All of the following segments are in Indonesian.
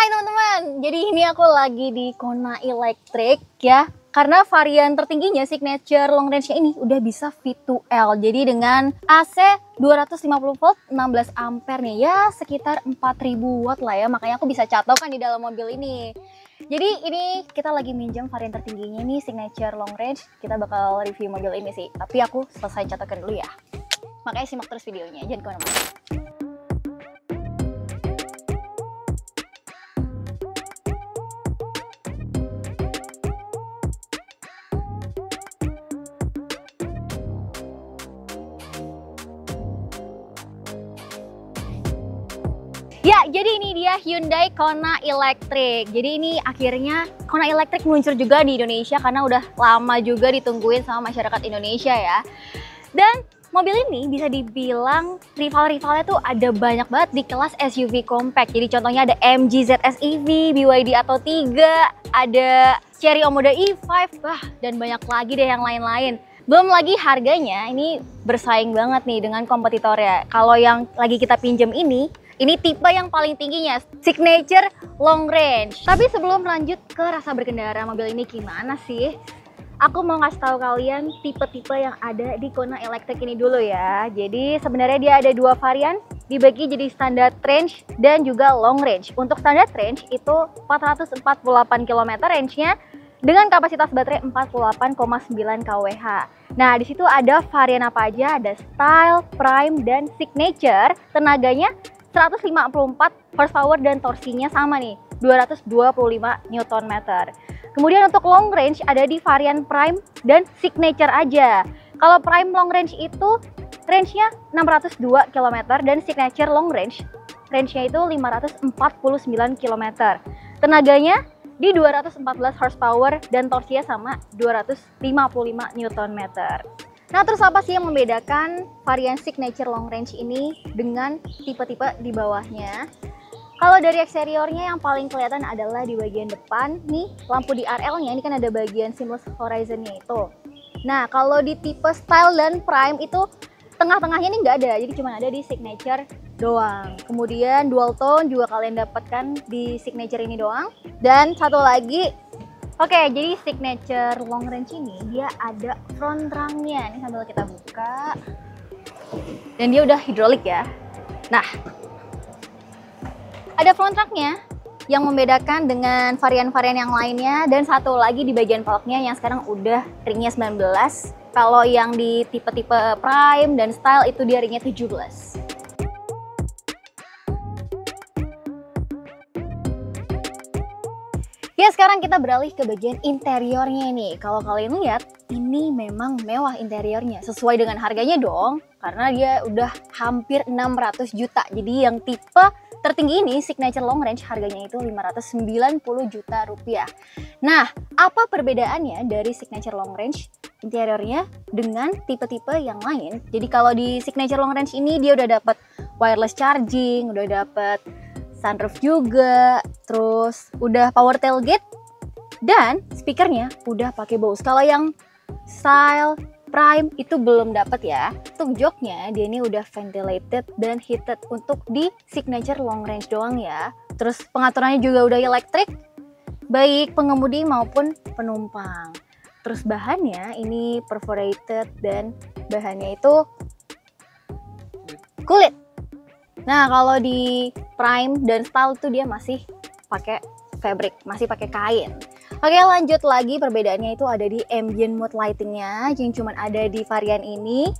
Hai teman-teman, jadi ini aku lagi di Kona Electric ya. Karena varian tertingginya signature long range-nya ini udah bisa V2L. Jadi dengan AC 250 volt 16 ampere nih, ya sekitar 4000 watt lah ya. Makanya aku bisa catokan di dalam mobil ini. Jadi ini kita lagi minjem varian tertingginya nih, signature long range. Kita bakal review mobil ini sih. Tapi aku selesai catokan dulu ya. Makanya simak terus videonya, jangan kemana-mana. Ya, jadi ini dia Hyundai Kona Electric. Jadi ini akhirnya Kona Electric meluncur juga di Indonesia karena udah lama juga ditungguin sama masyarakat Indonesia ya. Dan mobil ini bisa dibilang rival-rivalnya tuh ada banyak banget di kelas SUV compact. Jadi contohnya ada MG ZS EV, BYD Atto 3, ada Chery Omoda E5, dan banyak lagi deh yang lain-lain. Belum lagi harganya ini bersaing banget nih dengan kompetitornya. Kalau yang lagi kita pinjam ini tipe yang paling tingginya, signature long range. Tapi sebelum lanjut ke rasa berkendara mobil ini gimana sih? Aku mau ngasih tahu kalian tipe-tipe yang ada di Kona Electric ini dulu ya. Jadi sebenarnya dia ada dua varian, dibagi jadi standard range dan juga long range. Untuk standard range itu 448 km range-nya dengan kapasitas baterai 48,9 kWh. Nah, di situ ada varian apa aja? Ada Style, Prime, dan Signature. Tenaganya 154 horsepower dan torsinya sama nih, 225 Nm. Kemudian untuk long range ada di varian Prime dan Signature aja. Kalau Prime long range itu range-nya 602 km dan Signature long range-nya itu 549 km. Tenaganya di 214 horsepower dan torsinya sama 255 Nm. Nah, terus apa sih yang membedakan varian signature long range ini dengan tipe-tipe di bawahnya? Kalau dari eksteriornya yang paling kelihatan adalah di bagian depan nih, lampu di RL-nya ini kan ada bagian seamless horizon-nya itu. Nah, kalau di tipe Style dan Prime itu tengah-tengahnya ini nggak ada, jadi cuma ada di signature doang. Kemudian dual tone juga kalian dapatkan di signature ini doang. Dan satu lagi, oke, jadi signature long range ini dia ada front trunk-nya. Ini sambil kita buka. Dan dia udah hidrolik ya. Nah, ada front trunk-nya yang membedakan dengan varian-varian yang lainnya. Dan satu lagi di bagian velgnya yang sekarang udah ringnya 19. Kalau yang di tipe-tipe Prime dan Style itu dia ringnya 17. Ya, sekarang kita beralih ke bagian interiornya nih. Kalau kalian lihat, ini memang mewah interiornya. Sesuai dengan harganya dong, karena dia udah hampir 600 juta. Jadi yang tipe tertinggi ini, signature long range, harganya itu 590 juta rupiah. Nah, apa perbedaannya dari signature long range interiornya dengan tipe-tipe yang lain? Jadi kalau di signature long range ini, dia udah dapat wireless charging, udah dapat sunroof juga, terus udah power tailgate, dan speakernya udah pakai Bose. Kalau yang Style, Prime itu belum dapat ya. Untuk joknya dia ini udah ventilated dan heated untuk di signature long range doang ya. Terus pengaturannya juga udah elektrik, baik pengemudi maupun penumpang. Terus bahannya ini perforated dan bahannya itu kulit. Nah, kalau di Prime dan Style itu dia masih pakai fabric, masih pakai kain. Oke, lanjut lagi, perbedaannya itu ada di ambient mode lightingnya yang cuma ada di varian ini.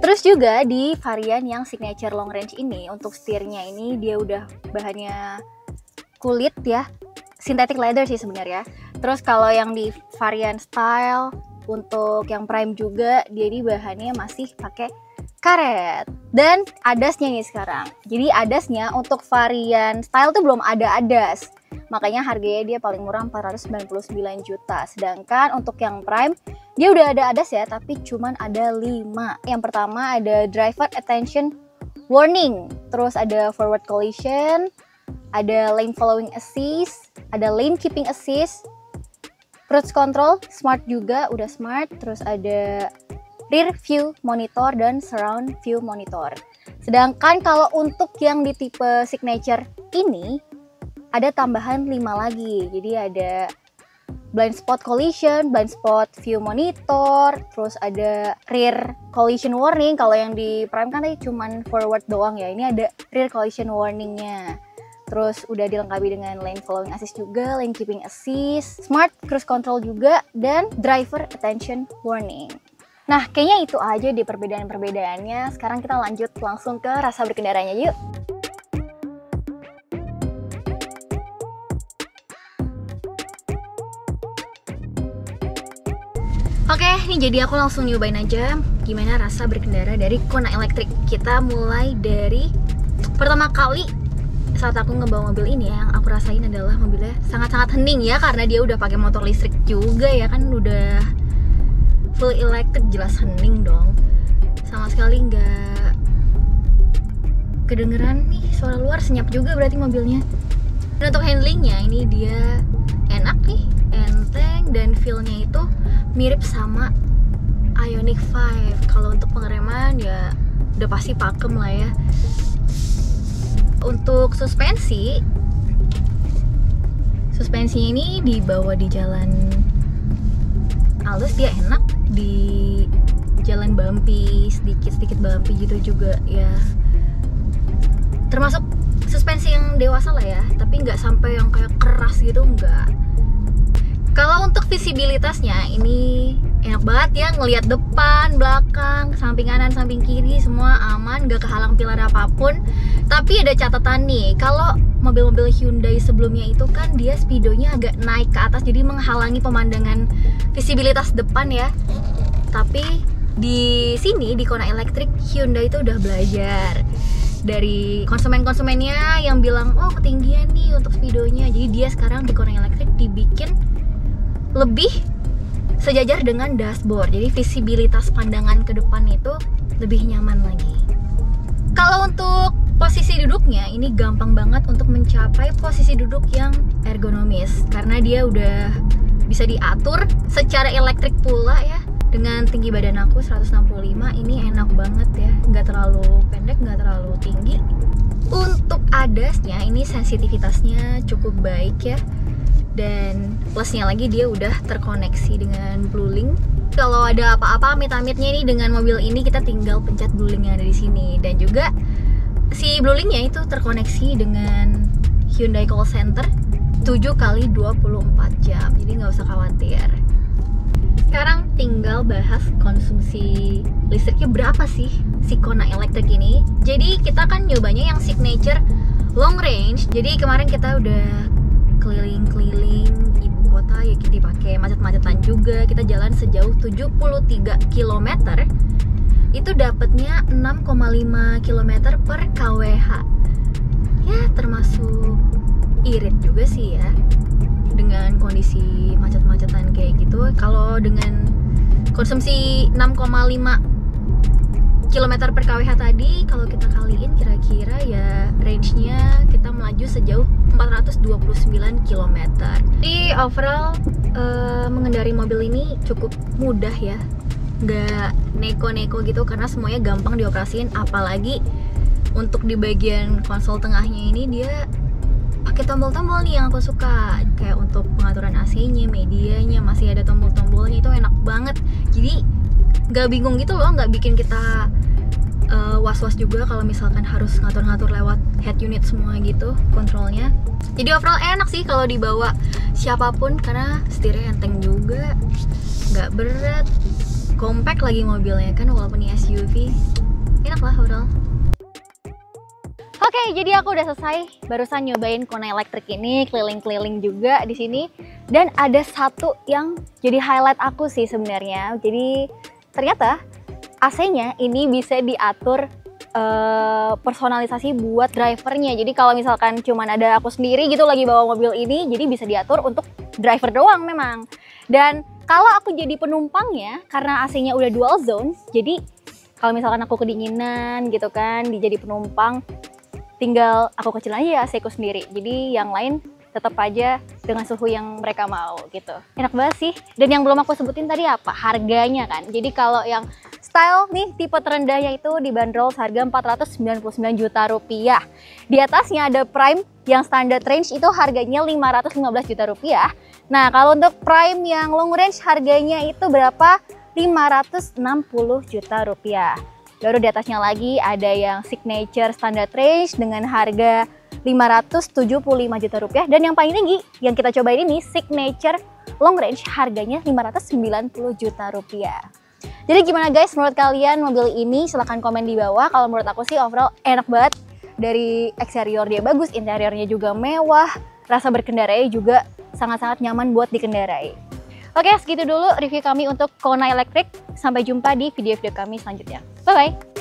Terus juga di varian yang signature long range ini, untuk setirnya ini dia udah bahannya kulit ya, synthetic leather sih sebenarnya. Terus kalau yang di varian Style, untuk yang Prime juga dia ini bahannya masih pakai karet. Dan adasnya nih sekarang, jadi adasnya untuk varian Style tuh belum ada adas, makanya harganya dia paling murah 499 juta. Sedangkan untuk yang Prime dia udah ada adas ya, tapi cuman ada 5. Yang pertama ada driver attention warning, terus ada forward collision, ada lane following assist, ada lane keeping assist, Cruise control smart juga, udah smart. Terus ada rear view monitor dan surround view monitor. Sedangkan kalau untuk yang di tipe signature ini ada tambahan 5 lagi. Jadi ada blind spot collision, blind spot view monitor, terus ada rear collision warning. Kalau yang di Prime kan tadi cuman forward doang ya. Ini ada rear collision warningnya. Terus udah dilengkapi dengan lane following assist juga, lane keeping assist, smart cruise control juga, dan driver attention warning. Nah, kayaknya itu aja di perbedaan-perbedaannya. Sekarang kita lanjut langsung ke rasa berkendaranya yuk. Oke, ini jadi aku langsung nyobain aja gimana rasa berkendara dari Kona Electric. Kita mulai dari pertama kali saat aku ngebawa mobil ini, yang aku rasain adalah mobilnya sangat-sangat hening ya, karena dia udah pakai motor listrik juga ya kan, udah full electric, jelas hening dong. Sama sekali nggak kedengeran nih suara luar, senyap juga berarti mobilnya. Dan untuk handlingnya ini dia enak nih, enteng, dan feel-nya itu mirip sama Ioniq 5. Kalau untuk pengereman ya udah pasti pakem lah ya. Untuk suspensinya ini dibawa di jalan halus, dia enak. Di jalan bumpy, sedikit bumpy gitu juga ya, termasuk suspensi yang dewasa lah ya, tapi nggak sampai yang kayak keras gitu, nggak. Kalau untuk visibilitasnya ini enak banget ya, ngelihat depan, belakang, samping kanan, samping kiri semua aman, nggak kehalang pilar apapun. Tapi ada catatan nih, kalau mobil-mobil Hyundai sebelumnya itu kan dia speedonya agak naik ke atas, jadi menghalangi pemandangan visibilitas depan ya. Tapi di sini di Kona Electric, Hyundai itu udah belajar dari konsumen-konsumennya yang bilang oh ketinggian nih untuk speedonya. Jadi dia sekarang di Kona Electric dibikin lebih sejajar dengan dashboard, jadi visibilitas pandangan ke depan itu lebih nyaman lagi. Kalau untuk posisi duduknya ini gampang banget untuk mencapai posisi duduk yang ergonomis, karena dia udah bisa diatur secara elektrik pula ya. Dengan tinggi badan aku 165, ini enak banget ya, nggak terlalu pendek, nggak terlalu tinggi. Untuk ADAS-nya ini sensitivitasnya cukup baik ya. Dan plusnya lagi dia udah terkoneksi dengan BlueLink. Kalau ada apa-apa amit-amitnya nih dengan mobil ini, kita tinggal pencet BlueLink yang ada di sini. Dan juga si BlueLink-nya itu terkoneksi dengan Hyundai Call Center 7x24 jam. Jadi nggak usah khawatir. Sekarang tinggal bahas konsumsi listriknya berapa sih si Kona Electric ini. Jadi kita kan nyobanya yang signature long range. Jadi kemarin kita udah keliling-keliling ibu kota ya, kita dipakai macet-macetan juga. Kita jalan sejauh 73 km. Itu dapatnya 6,5 km per kWh. Ya termasuk irit juga sih ya dengan kondisi macet-macetan kayak gitu. Kalau dengan konsumsi 6,5 km per kWh tadi, kalau kita kaliin kira-kira ya range-nya kita melaju sejauh 429 km. Jadi overall mengendari mobil ini cukup mudah ya, nggak neko-neko gitu, karena semuanya gampang dioperasiin. Apalagi untuk di bagian konsol tengahnya ini dia pakai tombol-tombol nih yang aku suka, kayak untuk pengaturan AC-nya, medianya, masih ada tombol-tombolnya, itu enak banget. Jadi nggak bingung gitu loh, nggak bikin kita was-was juga kalau misalkan harus ngatur-ngatur lewat head unit semua gitu kontrolnya. Jadi overall enak sih kalau dibawa siapapun, karena setirnya enteng juga, nggak berat, compact lagi mobilnya kan, walaupun ini SUV, enak lah overall. Oke, jadi aku udah selesai barusan nyobain Kona Electric ini, keliling-keliling juga di sini. Dan ada satu yang jadi highlight aku sih sebenarnya. Jadi ternyata AC-nya ini bisa diatur personalisasi buat drivernya. Jadi kalau misalkan cuman ada aku sendiri gitu lagi bawa mobil ini, jadi bisa diatur untuk driver doang memang. Dan kalau aku jadi penumpangnya, karena AC-nya udah dual zone, jadi kalau misalkan aku kedinginan gitu kan, jadi penumpang, tinggal aku kecil aja ya AC-ku sendiri. Jadi yang lain tetap aja dengan suhu yang mereka mau gitu. Enak banget sih. Dan yang belum aku sebutin tadi apa? Harganya kan. Jadi kalau yang style nih tipe terendahnya itu dibanderol seharga 499 juta rupiah. Di atasnya ada Prime yang standard range itu harganya 515 juta rupiah. Nah, kalau untuk Prime yang long range harganya itu berapa? 560 juta rupiah. Baru di atasnya lagi ada yang signature standard range dengan harga 575 juta rupiah. Dan yang paling tinggi yang kita cobain ini signature long range harganya 590 juta rupiah. Jadi gimana guys menurut kalian mobil ini? Silahkan komen di bawah. Kalau menurut aku sih overall enak banget. Dari eksterior dia bagus, interiornya juga mewah, rasa berkendaranya juga sangat-sangat nyaman buat dikendarai. Oke, segitu dulu review kami untuk Kona Electric. Sampai jumpa di video-video kami selanjutnya. Bye-bye!